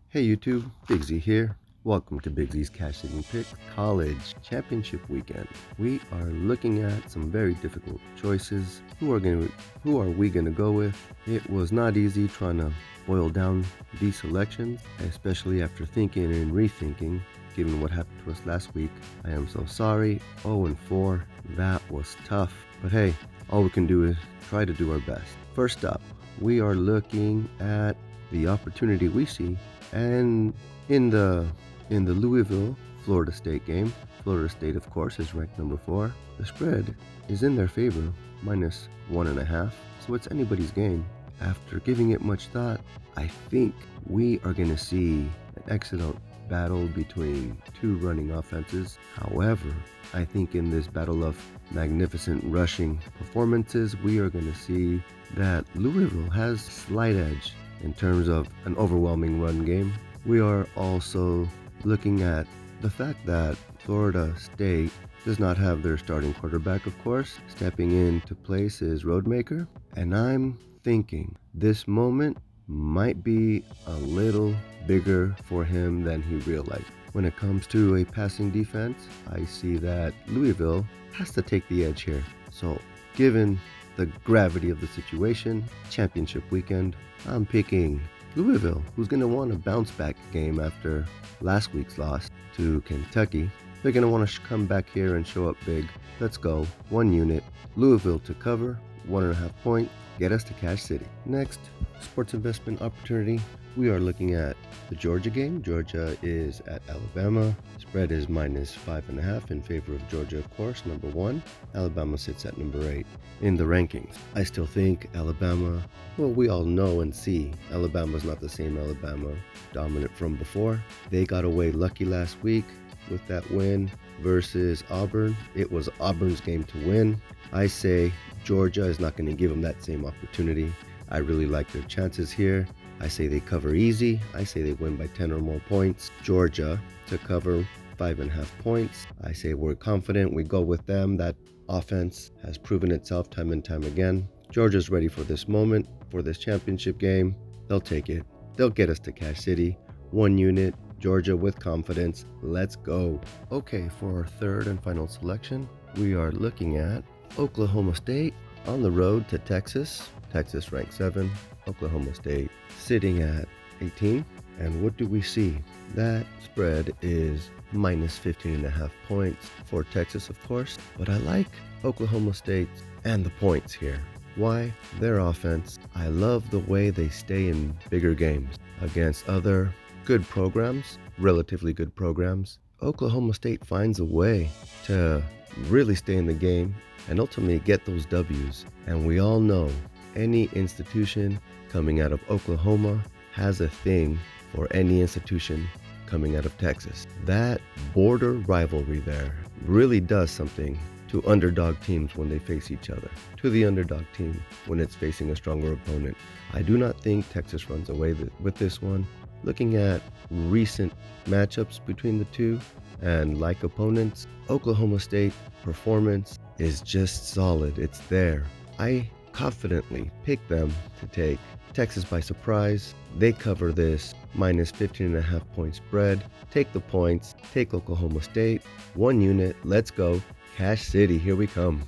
Hey YouTube, Big Z here. Welcome to Big Z's CashCity Picks College Championship Weekend. We are looking at some very difficult choices. Who are we gonna go with? It was not easy trying to boil down these selections, especially after thinking and rethinking. Given what happened to us last week, I am so sorry. 0-4, that was tough. But hey, all we can do is try to do our best. First up, we are looking at the opportunity we see, and in the Louisville Florida State game. Florida State, of course, is ranked number 4. The spread is in their favor, -1.5, so it's anybody's game. After giving it much thought, I think we are going to see an excellent battle between two running offenses. However, I think in this battle of magnificent rushing performances, we are going to see that Louisville has slight edge in terms of an overwhelming run game. We are also looking at the fact that Florida State does not have their starting quarterback, of course. Stepping into place is Roadmaker, and I'm thinking this moment might be a little bigger for him than he realized. When it comes to a passing defense, I see that Louisville has to take the edge here. So, given the gravity of the situation, championship weekend, I'm picking Louisville, who's going to want a bounce back game after last week's loss to Kentucky. They're going to want to come back here and show up big. Let's go. 1 unit. Louisville to cover. 1.5 point. Get us to Cash City. Next, sports investment opportunity. We are looking at the Georgia game. Georgia is at Alabama. Spread is -5.5 in favor of Georgia, of course, number 1. Alabama sits at number 8 in the rankings. I still think Alabama, well, we all know and see Alabama's not the same Alabama dominant from before. They got away lucky last week with that win versus Auburn. It was Auburn's game to win. I say Georgia is not going to give them that same opportunity. I really like their chances here. I say they cover easy. I say they win by 10 or more points. Georgia to cover 5.5 points. I say we're confident. We go with them. That offense has proven itself time and time again. Georgia's ready for this moment, for this championship game. They'll take it. They'll get us to Cash City. 1 unit. Georgia with confidence. Let's go. Okay, for our third and final selection, we are looking at Oklahoma State on the road to Texas. Texas ranked 7. Oklahoma State sitting at 18. And what do we see? That spread is -15.5 points for Texas, of course. But I like Oklahoma State and the points here. Why? Their offense. I love the way they stay in bigger games against other good programs, relatively good programs. Oklahoma State finds a way to really stay in the game and ultimately get those W's. And we all know any institution coming out of Oklahoma has a thing for any institution coming out of Texas. That border rivalry there really does something to underdog teams when they face each other, to the underdog team when it's facing a stronger opponent. I do not think Texas runs away with this one. Looking at recent matchups between the two and like opponents, Oklahoma State performance is just solid. It's there. I confidently pick them to take Texas by surprise. They cover this -15.5 point spread. Take the points. Take Oklahoma State. 1 unit. Let's go. Cash City. Here we come.